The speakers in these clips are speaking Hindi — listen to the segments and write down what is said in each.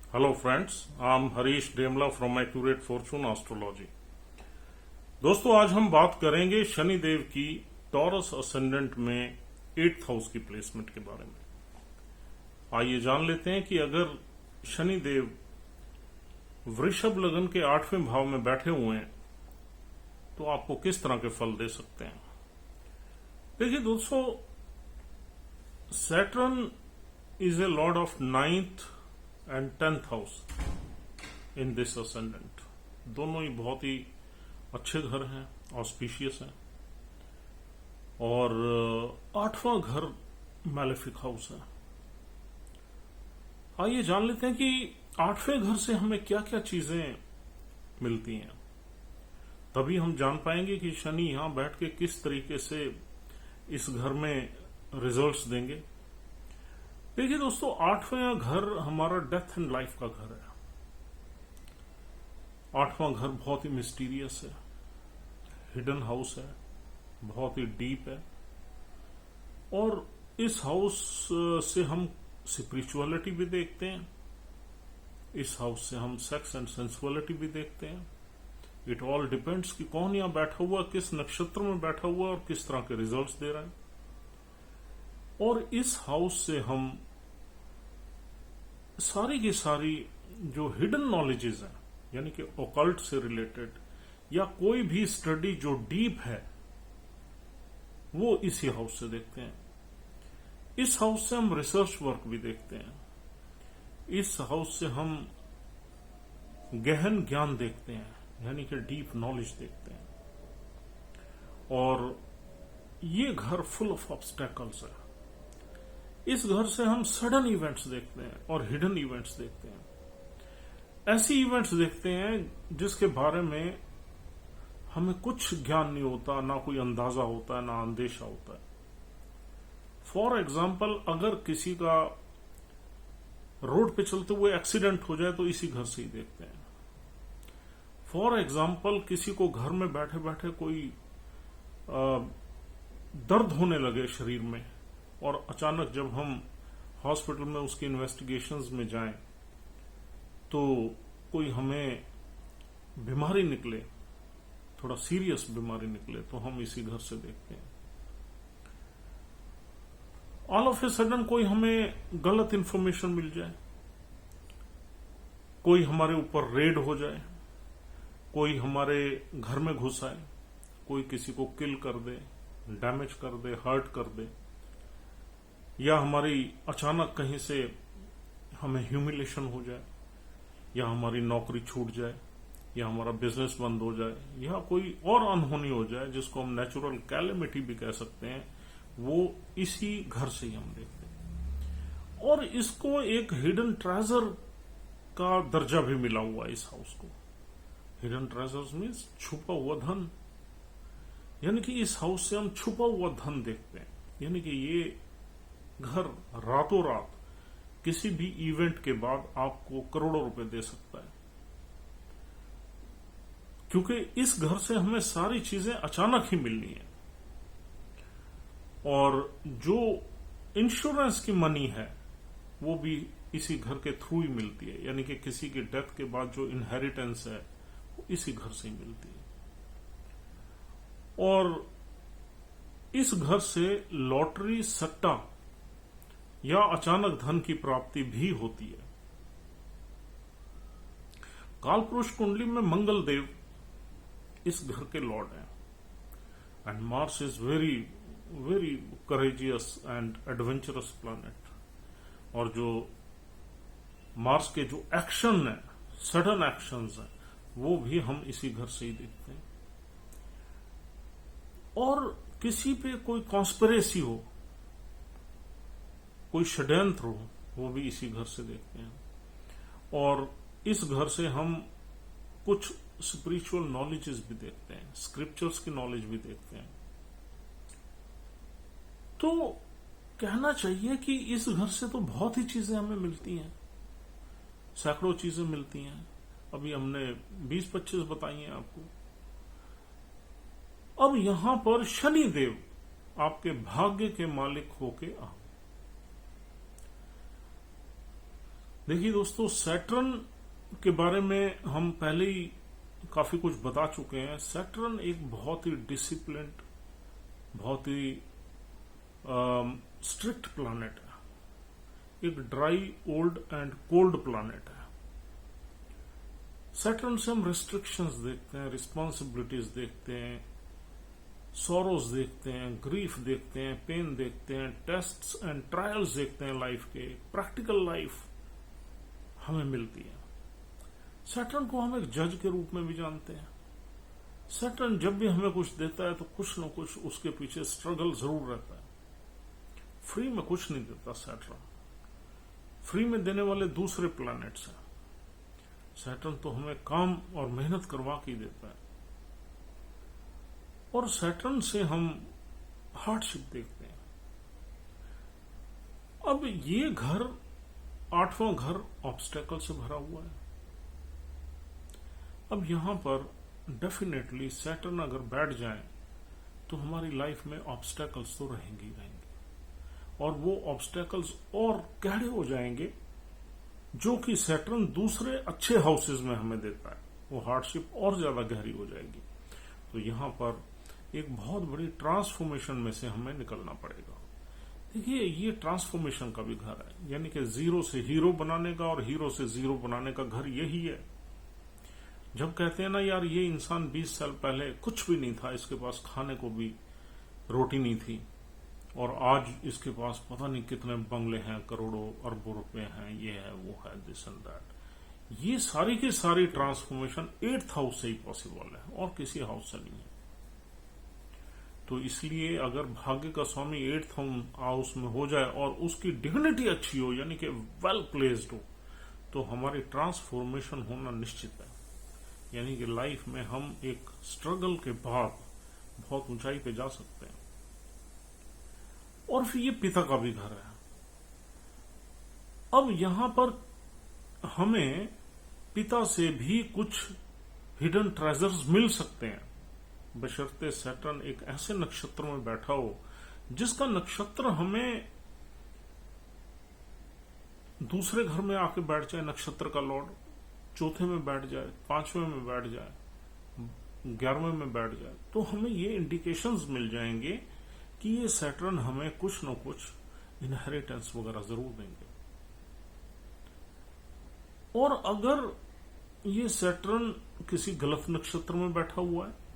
Hello friends, I am Harish Demla from Accurate Fortune Astrology. दोस्तों, आज हम बात करेंगे शनिदेव की टॉरस असेंडेंट में 8th हाउस की प्लेसमेंट के बारे में। आइए जान लेते हैं कि अगर शनिदेव वृषभ लग्न के 8वें भाव में बैठे हुए हैं तो आपको किस तरह के फल दे सकते हैं। देखिए दोस्तों, Saturn is a Lord of 9th and 10th house in this ascendant. दोनों ही बहुत ही अच्छे घर हैं, ऑस्पिशियस हैं, और 8वां घर मैलेफिक हाउस है। आइए जान लेते हैं कि 8वें घर से हमें क्या क्या चीजें मिलती हैं, तभी हम जान पाएंगे कि शनि यहां बैठ के किस तरीके से इस घर में रिजल्ट्स देंगे। देखिए दोस्तों, 8वां घर हमारा डेथ एंड लाइफ का घर है। 8वां घर बहुत ही मिस्टीरियस है, हिडन हाउस है, बहुत ही डीप है, और इस हाउस से हम स्पिरिचुअलिटी भी देखते हैं, इस हाउस से हम सेक्स एंड सेंसुअलिटी भी देखते हैं। इट ऑल डिपेंड्स कि कौन यहां बैठा हुआ, किस नक्षत्र में बैठा हुआ और किस तरह के रिजल्ट्स दे रहा है। और इस हाउस से हम सारी की सारी जो हिडन नॉलेजेस हैं, यानी कि ओकल्ट से रिलेटेड या कोई भी स्टडी जो डीप है, वो इसी हाउस से देखते हैं। इस हाउस से हम रिसर्च वर्क भी देखते हैं। इस हाउस से हम गहन ज्ञान देखते हैं, यानी कि डीप नॉलेज देखते हैं। और ये घर फुल ऑफ ऑब्स्टेकल्स है। इस घर से हम सडन इवेंट्स देखते हैं और हिडन इवेंट्स देखते हैं। ऐसी इवेंट्स देखते हैं जिसके बारे में हमें कुछ ज्ञान नहीं होता, ना कोई अंदाजा होता है, ना अंदेशा होता है। फॉर एग्जाम्पल, अगर किसी का रोड पे चलते हुए एक्सीडेंट हो जाए तो इसी घर से ही देखते हैं। फॉर एग्जाम्पल, किसी को घर में बैठे बैठे कोई दर्द होने लगे शरीर में, और अचानक जब हम हॉस्पिटल में उसकी इन्वेस्टिगेशंस में जाएं तो कोई हमें बीमारी निकले, थोड़ा सीरियस बीमारी निकले, तो हम इसी घर से देखते हैं। ऑल ऑफ ए सडन कोई हमें गलत इंफॉर्मेशन मिल जाए, कोई हमारे ऊपर रेड हो जाए, कोई हमारे घर में घुस आए, कोई किसी को किल कर दे, डैमेज कर दे, हर्ट कर दे, या हमारी अचानक कहीं से हमें ह्यूमिलेशन हो जाए, या हमारी नौकरी छूट जाए, या हमारा बिजनेस बंद हो जाए, या कोई और अनहोनी हो जाए जिसको हम नेचुरल कैलेमिटी भी कह सकते हैं, वो इसी घर से ही हम देखते हैं। और इसको एक हिडन ट्रेजर का दर्जा भी मिला हुआ है इस हाउस को। हिडन ट्रेजर्स मीन्स छुपा हुआ धन, यानी कि इस हाउस से हम छुपा हुआ धन देखते हैं। यानी कि ये घर रातों रात किसी भी इवेंट के बाद आपको करोड़ों रुपए दे सकता है, क्योंकि इस घर से हमें सारी चीजें अचानक ही मिलनी है। और जो इंश्योरेंस की मनी है वो भी इसी घर के थ्रू ही मिलती है, यानी कि किसी की डेथ के बाद जो इनहेरिटेंस है वो इसी घर से ही मिलती है। और इस घर से लॉटरी, सट्टा या अचानक धन की प्राप्ति भी होती है। कालपुरुष कुंडली में मंगल देव इस घर के लॉर्ड हैं, and Mars is very very courageous and adventurous planet. और जो मार्स के जो एक्शन है, सडन एक्शंस हैं, वो भी हम इसी घर से ही देखते हैं। और किसी पे कोई कॉन्स्पिरेसी हो, कोई षड्यंत्र हो, वो भी इसी घर से देखते हैं। और इस घर से हम कुछ स्पिरिचुअल नॉलेजेस भी देखते हैं, स्क्रिप्चर्स की नॉलेज भी देखते हैं। तो कहना चाहिए कि इस घर से तो बहुत ही चीजें हमें मिलती हैं, सैकड़ों चीजें मिलती हैं। अभी हमने 20-25 बताई हैं आपको। अब यहां पर शनि देव आपके भाग्य के मालिक होके आ, देखिए दोस्तों, सैटर्न के बारे में हम पहले ही काफी कुछ बता चुके हैं। सैटर्न एक बहुत ही डिसिप्लिन्ड, बहुत ही स्ट्रिक्ट प्लैनेट है, एक dry, old and cold planet है। सैटर्न से हम रिस्ट्रिक्शंस देखते हैं, रिस्पॉन्सिबिलिटीज देखते हैं, सॉरोज देखते हैं, ग्रीफ देखते हैं, पेन देखते हैं, टेस्ट्स एंड ट्रायल्स देखते हैं लाइफ के। प्रैक्टिकल लाइफ हमें मिलती है। सैटर्न को हम एक जज के रूप में भी जानते हैं। सैटर्न जब भी हमें कुछ देता है तो कुछ न कुछ उसके पीछे स्ट्रगल जरूर रहता है। फ्री में कुछ नहीं देता सैटर्न। फ्री में देने वाले दूसरे प्लैनेट्स हैं। सैटर्न तो हमें काम और मेहनत करवा के देता है। और सैटर्न से हम हार्डशिप देखते हैं। अब ये घर, 8वां घर, ऑब्स्टेकल से भरा हुआ है। अब यहां पर डेफिनेटली सैटर्न अगर बैठ जाए तो हमारी लाइफ में ऑब्स्टेकल्स तो रहेंगे ही रहेंगे, और वो ऑब्स्टेकल्स और गहरे हो जाएंगे, जो कि सैटर्न दूसरे अच्छे हाउसेज में हमें देता है। वो हार्डशिप और ज्यादा गहरी हो जाएगी। तो यहां पर एक बहुत बड़ी ट्रांसफॉर्मेशन में से हमें निकलना पड़ेगा। देखिए, ये ट्रांसफॉर्मेशन का भी घर है, यानी कि जीरो से हीरो बनाने का और हीरो से जीरो बनाने का घर यही है। जब कहते हैं ना, यार ये इंसान 20 साल पहले कुछ भी नहीं था, इसके पास खाने को भी रोटी नहीं थी, और आज इसके पास पता नहीं कितने बंगले हैं, करोड़ों अरबों रुपए हैं, ये है, वो है, दिस एंड दैट। ये सारी की सारी ट्रांसफॉर्मेशन 8th हाउस से ही पॉसिबल है और किसी हाउस से नहीं है। तो इसलिए अगर भाग्य का स्वामी 8th हाउस में हो जाए और उसकी डिग्निटी अच्छी हो, यानी कि वेल प्लेस्ड हो, तो हमारी ट्रांसफॉर्मेशन होना निश्चित है। यानी कि लाइफ में हम एक स्ट्रगल के बाद बहुत ऊंचाई पे जा सकते हैं। और फिर ये पिता का भी घर है। अब यहां पर हमें पिता से भी कुछ हिडन ट्रेजर्स मिल सकते हैं, बशर्ते सैटर्न एक ऐसे नक्षत्र में बैठा हो जिसका नक्षत्र हमें दूसरे घर में आके बैठ जाए। नक्षत्र का लॉर्ड 4थे में बैठ जाए, 5वें में बैठ जाए, 11वें में बैठ जाए, तो हमें ये इंडिकेशंस मिल जाएंगे कि ये सैटर्न हमें कुछ न कुछ इनहेरिटेंस वगैरह जरूर देंगे। और अगर ये सैटर्न किसी गलत नक्षत्र में बैठा हुआ है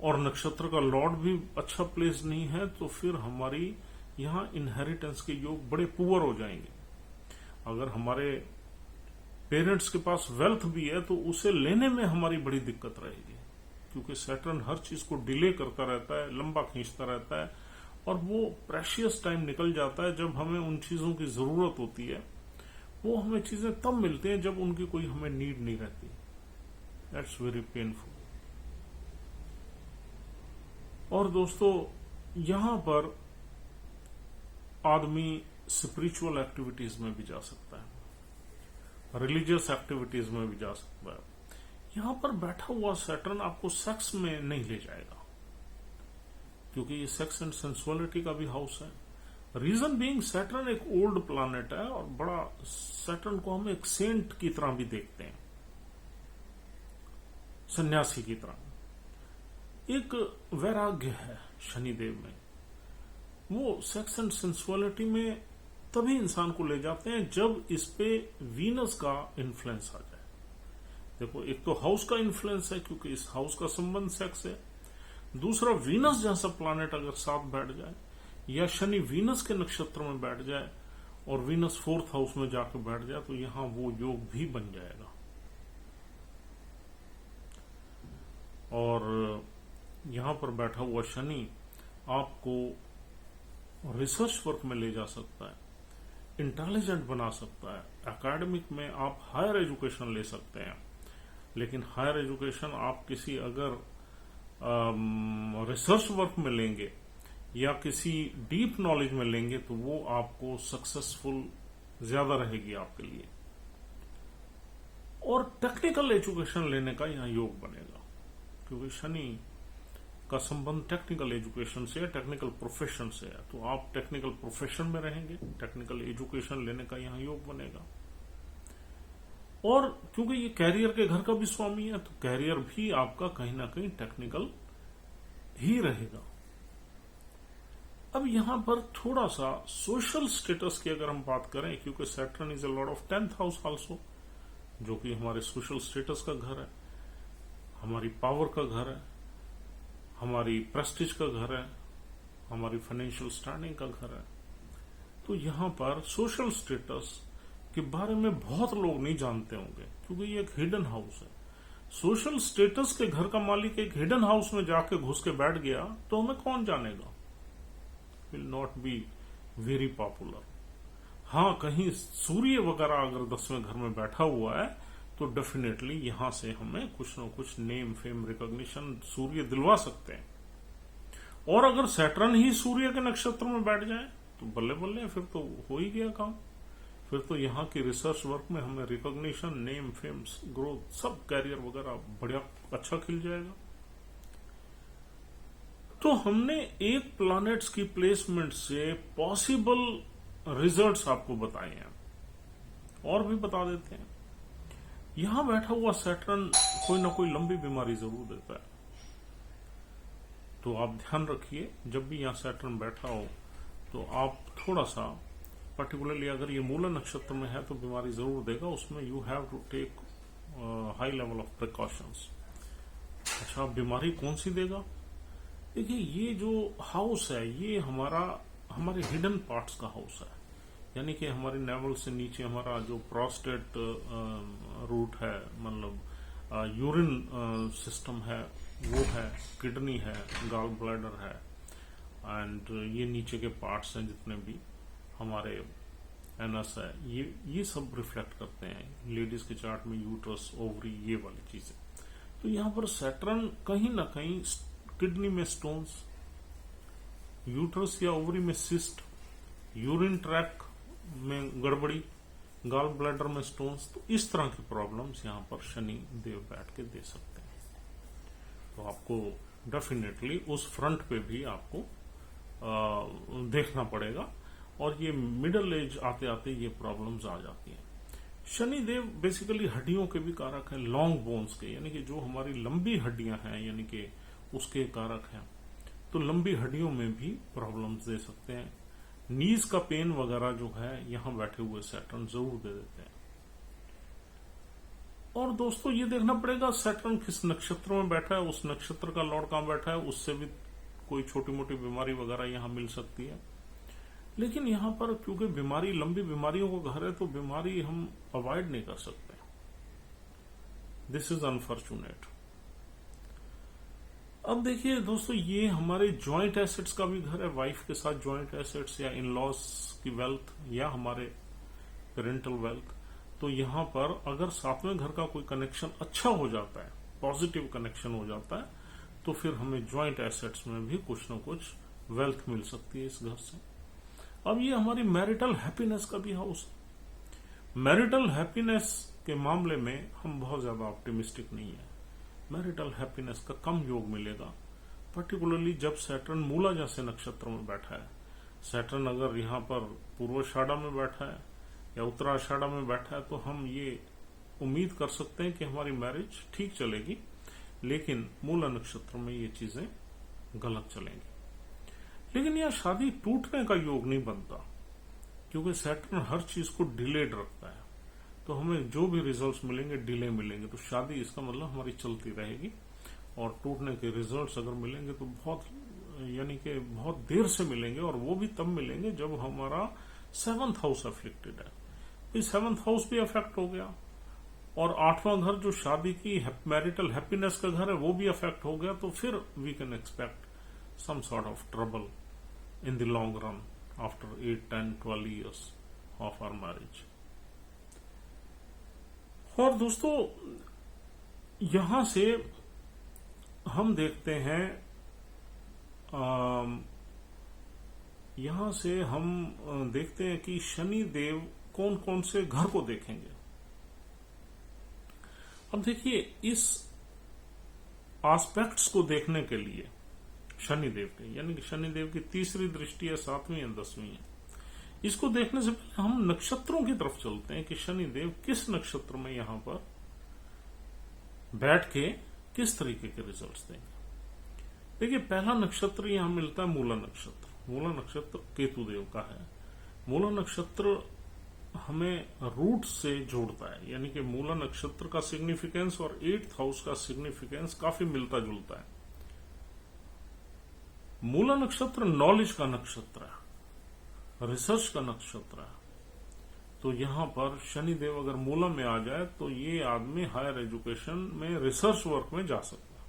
और नक्षत्र का लॉर्ड भी अच्छा प्लेस नहीं है, तो फिर हमारी यहां इनहेरिटेंस के योग बड़े पुअर हो जाएंगे। अगर हमारे पेरेंट्स के पास वेल्थ भी है तो उसे लेने में हमारी बड़ी दिक्कत रहेगी, क्योंकि सैटर्न हर चीज को डिले करता रहता है, लंबा खींचता रहता है, और वो प्रेशियस टाइम निकल जाता है जब हमें उन चीजों की जरूरत होती है। वो हमें चीजें तब मिलती हैं जब उनकी कोई हमें नीड नहीं रहती। That's very painful. और दोस्तों, यहां पर आदमी स्पिरिचुअल एक्टिविटीज में भी जा सकता है, रिलीजियस एक्टिविटीज में भी जा सकता है। यहां पर बैठा हुआ सैटर्न आपको सेक्स में नहीं ले जाएगा, क्योंकि ये सेक्स एंड सेंसुअलिटी का भी हाउस है। रीजन बीइंग, सैटर्न एक ओल्ड प्लैनेट है और बड़ा, सैटर्न को हम एक सेंट की तरह भी देखते हैं, सन्यासी की तरह। एक वैराग्य है शनिदेव में। वो सेक्स एंड सेंसुअलिटी में तभी इंसान को ले जाते हैं जब इस पे वीनस का इन्फ्लुएंस आ जाए। देखो, एक तो हाउस का इन्फ्लुएंस है क्योंकि इस हाउस का संबंध सेक्स है। दूसरा, वीनस जैसा प्लैनेट अगर साथ बैठ जाए, या शनि वीनस के नक्षत्र में बैठ जाए और वीनस 4th हाउस में जाकर बैठ जाए, तो यहां वो योग भी बन जाएगा। और यहां पर बैठा हुआ शनि आपको रिसर्च वर्क में ले जा सकता है, इंटेलिजेंट बना सकता है। एकेडमिक में आप हायर एजुकेशन ले सकते हैं, लेकिन हायर एजुकेशन आप किसी अगर रिसर्च वर्क में लेंगे या किसी डीप नॉलेज में लेंगे तो वो आपको सक्सेसफुल ज्यादा रहेगी आपके लिए। और टेक्निकल एजुकेशन लेने का यहां योग बनेगा, क्योंकि शनि का संबंध टेक्निकल एजुकेशन से, टेक्निकल प्रोफेशन से है। तो आप टेक्निकल प्रोफेशन में रहेंगे, टेक्निकल एजुकेशन लेने का यहां योग बनेगा। और क्योंकि ये कैरियर के घर का भी स्वामी है, तो कैरियर भी आपका कहीं ना कहीं टेक्निकल ही रहेगा। अब यहां पर थोड़ा सा सोशल स्टेटस की अगर हम बात करें, क्योंकि Saturn is a Lord of 10th house also, जो कि हमारे सोशल स्टेटस का घर है, हमारी पावर का घर है, हमारी प्रेस्टीज का घर है, हमारी फाइनेंशियल स्टैंडिंग का घर है। तो यहां पर सोशल स्टेटस के बारे में बहुत लोग नहीं जानते होंगे, क्योंकि ये एक हिडन हाउस है। सोशल स्टेटस के घर का मालिक एक हिडन हाउस में जाके घुस के बैठ गया तो हमें कौन जानेगा? Will not be very popular. हाँ, कहीं सूर्य वगैरह अगर 10वें घर में बैठा हुआ है तो डेफिनेटली यहां से हमें कुछ न कुछ नेम फेम रिकॉग्निशन सूर्य दिलवा सकते हैं। और अगर सैटर्न ही सूर्य के नक्षत्र में बैठ जाए तो बल्ले बल्ले, फिर तो हो ही गया काम। फिर तो यहाँ की रिसर्च वर्क में हमें रिकॉग्निशन, नेम फेम, ग्रोथ, सब कैरियर वगैरह बढ़िया अच्छा खिल जाएगा। तो हमने एक प्लैनेट्स की प्लेसमेंट से पॉसिबल रिजल्ट्स आपको बताए हैं, और भी बता देते हैं। यहां बैठा हुआ सैटर्न कोई ना कोई लंबी बीमारी जरूर देता है, तो आप ध्यान रखिए जब भी यहां सैटर्न बैठा हो तो आप थोड़ा सा, पर्टिकुलरली अगर ये मूला नक्षत्र में है तो बीमारी जरूर देगा, उसमें you have to take high level of precautions. अच्छा, बीमारी कौन सी देगा? देखिए, ये जो हाउस है ये हमारे हिडन पार्ट्स का हाउस है, यानी कि हमारी नेवल से नीचे हमारा जो प्रोस्टेट रूट है, मतलब यूरिन सिस्टम है वो है, किडनी है, गॉल ब्लैडर है, एंड ये नीचे के पार्ट्स हैं जितने भी हमारे एनस है, ये सब रिफ्लेक्ट करते हैं। लेडीज के चार्ट में यूट्रस, ओवरी, ये वाली चीजें। तो यहाँ पर सैटर्न कहीं ना कहीं किडनी में स्टोन्स, यूट्रस या ओवरी में सिस्ट, यूरिन ट्रैक में गड़बड़ी, गॉल ब्लैडर में स्टोन्स, तो इस तरह की प्रॉब्लम्स यहाँ पर शनि देव बैठ के दे सकते हैं। तो आपको डेफिनेटली उस फ्रंट पे भी आपको देखना पड़ेगा, और ये मिडिल एज आते आते ये प्रॉब्लम्स आ जाती हैं। शनि देव बेसिकली हड्डियों के भी कारक हैं, लॉन्ग बोन्स के, यानी कि जो हमारी लंबी हड्डियां हैं, यानी कि उसके कारक हैं। तो लंबी हड्डियों में भी प्रॉब्लम्स दे सकते हैं। नीज का पेन वगैरह जो है यहां बैठे हुए सैटर्न जरूर दे देते हैं। और दोस्तों ये देखना पड़ेगा सैटर्न किस नक्षत्र में बैठा है, उस नक्षत्र का लॉर्ड कहां बैठा है, उससे भी कोई छोटी मोटी बीमारी वगैरह यहां मिल सकती है। लेकिन यहां पर क्योंकि बीमारी लंबी बीमारियों का घर है तो बीमारी हम अवॉइड नहीं कर सकते। This is unfortunate. अब देखिए दोस्तों, ये हमारे जॉइंट एसेट्स का भी घर है, वाइफ के साथ जॉइंट एसेट्स या इन लॉज की वेल्थ या हमारे पेरेंटल वेल्थ। तो यहां पर अगर 7वें घर का कोई कनेक्शन अच्छा हो जाता है, पॉजिटिव कनेक्शन हो जाता है, तो फिर हमें जॉइंट एसेट्स में भी कुछ न कुछ वेल्थ मिल सकती है इस घर से। अब ये हमारी मैरिटल हैप्पीनेस का भी हाउस है। मैरिटल हैप्पीनेस के मामले में हम बहुत ज्यादा ऑप्टिमिस्टिक नहीं है। मैरिटल हैप्पीनेस का कम योग मिलेगा, पर्टिकुलरली जब सैटर्न मूला जैसे नक्षत्र में बैठा है। सैटर्न अगर यहाँ पर पूर्वाषाढ़ा में बैठा है या उत्तराषाढ़ा में बैठा है तो हम ये उम्मीद कर सकते हैं कि हमारी मैरिज ठीक चलेगी, लेकिन मूला नक्षत्र में ये चीजें गलत चलेंगी। लेकिन यह शादी टूटने का योग नहीं बनता, क्योंकि सैटर्न हर चीज को डिलेड रखता है। तो हमें जो भी रिजल्ट्स मिलेंगे डिले मिलेंगे, तो शादी इसका मतलब हमारी चलती रहेगी, और टूटने के रिजल्ट्स अगर मिलेंगे तो बहुत, यानी कि बहुत देर से मिलेंगे, और वो भी तब मिलेंगे जब हमारा 7th हाउस अफेक्टेड है। 7th हाउस भी अफेक्ट हो गया, और 8वां घर जो शादी की मैरिटल हैप्पीनेस का घर है वो भी अफेक्ट हो गया, तो फिर we can expect some sort of trouble in the long run after 8, 10, 12 years of our marriage. और दोस्तों यहां से हम देखते हैं, यहां से हम देखते हैं कि शनि देव कौन कौन से घर को देखेंगे। अब देखिए, इस एस्पेक्ट्स को देखने के लिए शनिदेव के, यानी कि शनिदेव की तीसरी दृष्टि है, 7वीं या 10वीं है। इसको देखने से पहले हम नक्षत्रों की तरफ चलते हैं कि शनिदेव किस नक्षत्र में यहां पर बैठ के किस तरीके के रिजल्ट्स देंगे। देखिए, पहला नक्षत्र यहां मिलता है मूला नक्षत्र। मूला नक्षत्र केतु देव का है। मूला नक्षत्र हमें रूट से जोड़ता है, यानी कि मूला नक्षत्र का सिग्निफिकेंस और 8th हाउस का सिग्निफिकेंस काफी मिलता जुलता है। मूला नक्षत्र नॉलेज का नक्षत्र है, रिसर्च का नक्षत्र है। तो यहां पर शनिदेव अगर मूला में आ जाए तो ये आदमी हायर एजुकेशन में, रिसर्च वर्क में जा सकता है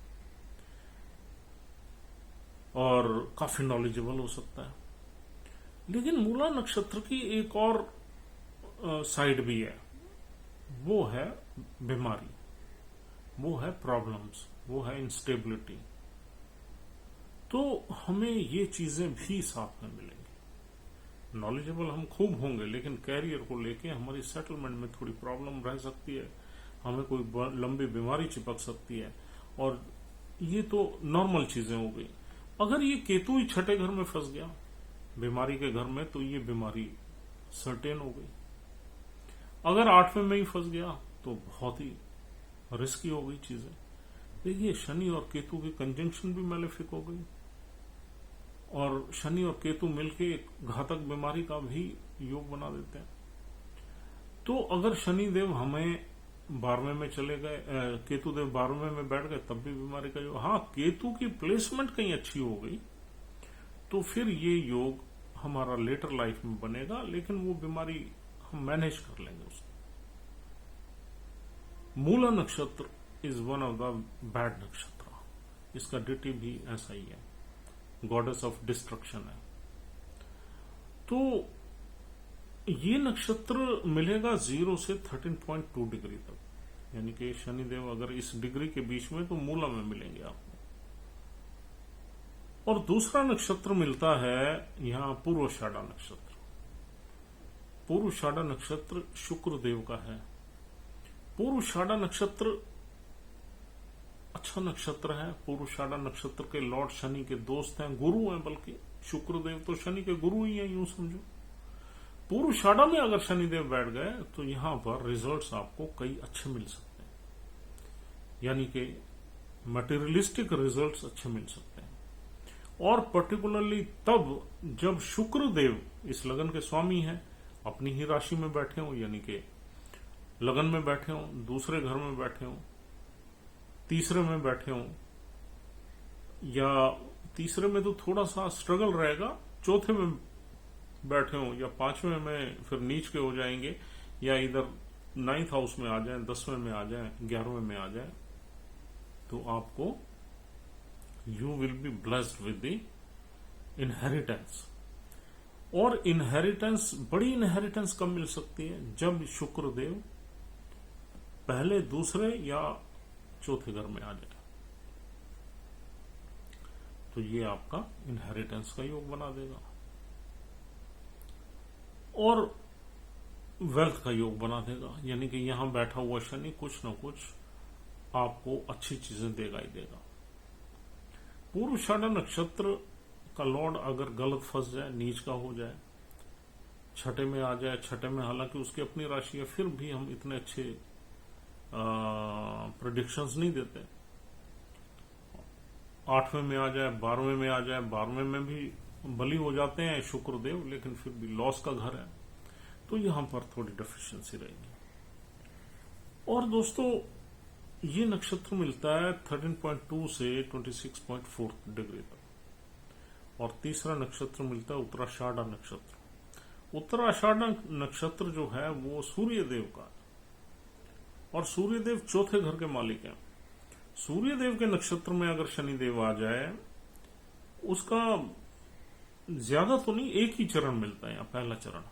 और काफी नॉलेजेबल हो सकता है। लेकिन मूला नक्षत्र की एक और साइड भी है, वो है बीमारी, वो है प्रॉब्लम्स, वो है इंस्टेबिलिटी। तो हमें ये चीजें भी साथ में मिलेंगी। नॉलेजेबल हम खूब होंगे, लेकिन कैरियर को लेके हमारी सेटलमेंट में थोड़ी प्रॉब्लम रह सकती है, हमें कोई लंबी बीमारी चिपक सकती है, और ये तो नॉर्मल चीजें हो गई। अगर ये केतु ही छठे घर में फंस गया बीमारी के घर में, तो ये बीमारी सर्टेन हो गई। अगर 8वें में ही फंस गया तो बहुत ही रिस्की हो गई चीजें। देखिए, शनि और केतु की कंजंक्शन भी मैलेफिक हो गई, और शनि और केतु मिलके एक घातक बीमारी का भी योग बना देते हैं। तो अगर शनिदेव हमें 12वें में चले गए, केतु देव 12वें में बैठ गए, तब भी बीमारी का योग। हाँ, केतु की प्लेसमेंट कहीं अच्छी हो गई तो फिर ये योग हमारा लेटर लाइफ में बनेगा, लेकिन वो बीमारी हम मैनेज कर लेंगे उसको। मूला नक्षत्र is one of the bad नक्षत्र। इसका डिटी भी ऐसा ही है, गॉडेस ऑफ डिस्ट्रक्शन है। तो ये नक्षत्र मिलेगा 0 से 13.2 डिग्री तक, यानी कि शनिदेव अगर इस डिग्री के बीच में, तो मूला में मिलेंगे आपको। और दूसरा नक्षत्र मिलता है यहां पूर्वाषाढ़ा नक्षत्र। पूर्वाषाढ़ा नक्षत्र शुक्र देव का है। पूर्वाषाढ़ा नक्षत्र अच्छा नक्षत्र है। पूर्वाषाढ़ा नक्षत्र के लॉर्ड शनि के दोस्त हैं, गुरु हैं, बल्कि शुक्रदेव तो शनि के गुरु ही हैं, यूं समझो। पूर्वाषाढ़ा में अगर शनिदेव बैठ गए तो यहां पर रिजल्ट्स आपको कई अच्छे मिल सकते हैं, यानी कि मटेरियलिस्टिक रिजल्ट्स अच्छे मिल सकते हैं। और पर्टिकुलरली तब जब शुक्रदेव इस लगन के स्वामी हैं, अपनी ही राशि में बैठे हों, यानी कि लगन में बैठे हों, दूसरे घर में बैठे हों, तीसरे में बैठे हों, या तीसरे में तो थोड़ा सा स्ट्रगल रहेगा, चौथे में बैठे हों, या 5वें में फिर नीच के हो जाएंगे, या इधर 9th हाउस में आ जाएं, 10वें में आ जाएं, 11वें में आ जाएं, तो आपको you will be blessed with the inheritance. और इनहेरिटेंस, बड़ी इनहेरिटेंस कब मिल सकती है? जब शुक्रदेव पहले, दूसरे या चौथे घर में आ जाए, तो ये आपका इनहेरिटेंस का योग बना देगा और वेल्थ का योग बना देगा। यानी कि यहां बैठा हुआ शनि कुछ न कुछ आपको अच्छी चीजें देगा ही देगा। पूर्वाषाढ़ा नक्षत्र का लॉर्ड अगर गलत फंस जाए, नीच का हो जाए, छठे में आ जाए, छठे में हालांकि उसकी अपनी राशि है, फिर भी हम इतने अच्छे प्रेडिक्शंस नहीं देते। 8वें में आ जाए, 12वें में आ जाए, 12वें में भी बली हो जाते हैं शुक्रदेव, लेकिन फिर भी लॉस का घर है, तो यहां पर थोड़ी डेफिशिएंसी रहेगी। और दोस्तों, ये नक्षत्र मिलता है 13.2 से 26.4 डिग्री तक। और तीसरा नक्षत्र मिलता है उत्तराषाढ़ा नक्षत्र। उत्तराषाढ़ा नक्षत्र जो है वो सूर्यदेव का है, और सूर्यदेव चौथे घर के मालिक हैं। सूर्यदेव के नक्षत्र में अगर शनिदेव आ जाए, उसका ज्यादा तो नहीं, एक ही चरण मिलता है, पहला चरण।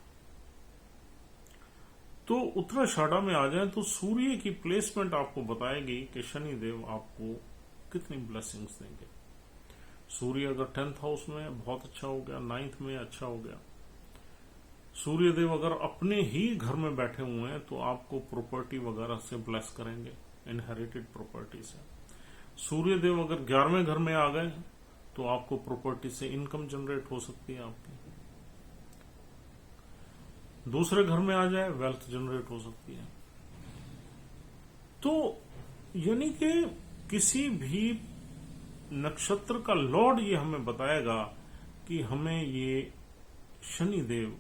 तो उत्तराषाढ़ा में आ जाए तो सूर्य की प्लेसमेंट आपको बताएगी कि शनिदेव आपको कितनी ब्लेसिंग्स देंगे। सूर्य अगर 10th हाउस में बहुत अच्छा हो गया, 9th में अच्छा हो गया। सूर्यदेव अगर अपने ही घर में बैठे हुए हैं तो आपको प्रॉपर्टी वगैरह से ब्लेस करेंगे, इनहेरिटेड प्रॉपर्टी से। सूर्यदेव अगर 11वें घर में आ गए तो आपको प्रॉपर्टी से इनकम जनरेट हो सकती है आपकी। दूसरे घर में आ जाए, वेल्थ जनरेट हो सकती है। तो यानी कि किसी भी नक्षत्र का लॉर्ड ये हमें बताएगा कि हमें ये शनिदेव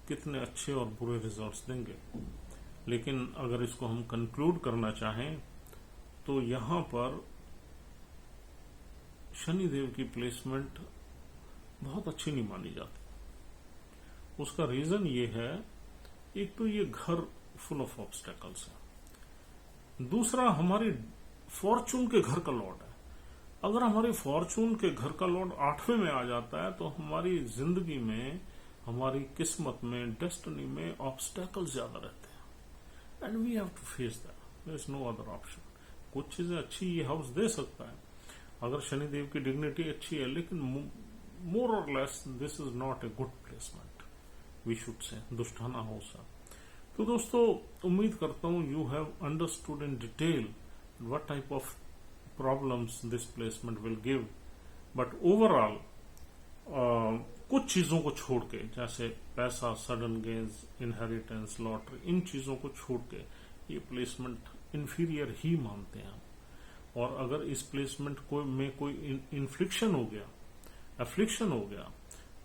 कितने अच्छे और बुरे रिजल्ट्स देंगे। लेकिन अगर इसको हम कंक्लूड करना चाहें तो यहां पर शनिदेव की प्लेसमेंट बहुत अच्छी नहीं मानी जाती। उसका रीजन ये है, एक तो ये घर फुल ऑफ ऑब्स्टेकल्स है, दूसरा हमारी फॉर्चून के घर का लॉर्ड है। अगर हमारी फॉर्चून के घर का लॉर्ड 8वें में आ जाता है तो हमारी जिंदगी में, हमारी किस्मत में, डेस्टिनी में ऑब्स्टेकल्स ज्यादा रहते हैं, and we have to face that, there is no other option. कुछ चीजें अच्छी ये हाउस दे सकता है अगर शनिदेव की डिग्निटी अच्छी है, लेकिन more or less this is not a good placement, we should say dusthana house है। तो दोस्तों, उम्मीद करता हूं you have understood in detail what type of problems this placement will give. But overall कुछ चीजों को छोड़ के, जैसे पैसा, सडन गेन्स, इनहेरिटेंस, लॉटरी, इन चीजों को छोड़ के ये प्लेसमेंट इंफीरियर ही मानते हैं। और अगर इस प्लेसमेंट में कोई इन्फ्लिक्शन हो गया, एफ्लिक्शन हो गया,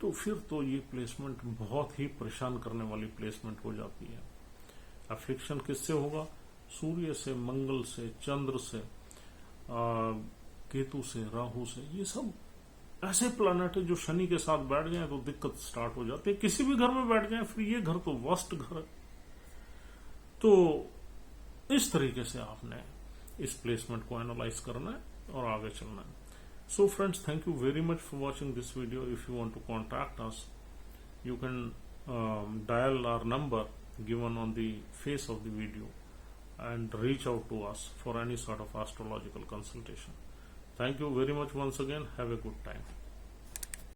तो फिर तो ये प्लेसमेंट बहुत ही परेशान करने वाली प्लेसमेंट हो जाती है। एफ्लिक्शन किससे होगा? सूर्य से, मंगल से, चंद्र से, केतु से, राहु से। ये सब ऐसे प्लैनेट है जो शनि के साथ बैठ जाए तो दिक्कत स्टार्ट हो जाती है। किसी भी घर में बैठ जाए फिर ये घर तो वर्स्ट घर है। तो इस तरीके से आपने इस प्लेसमेंट को एनालाइज करना है और आगे चलना है। So friends, thank you very much for watching this video. If you want to contact us, you can dial our number given on the face of the video and reach out to us for any sort of astrological consultation. Thank you very much once again. Have a good time.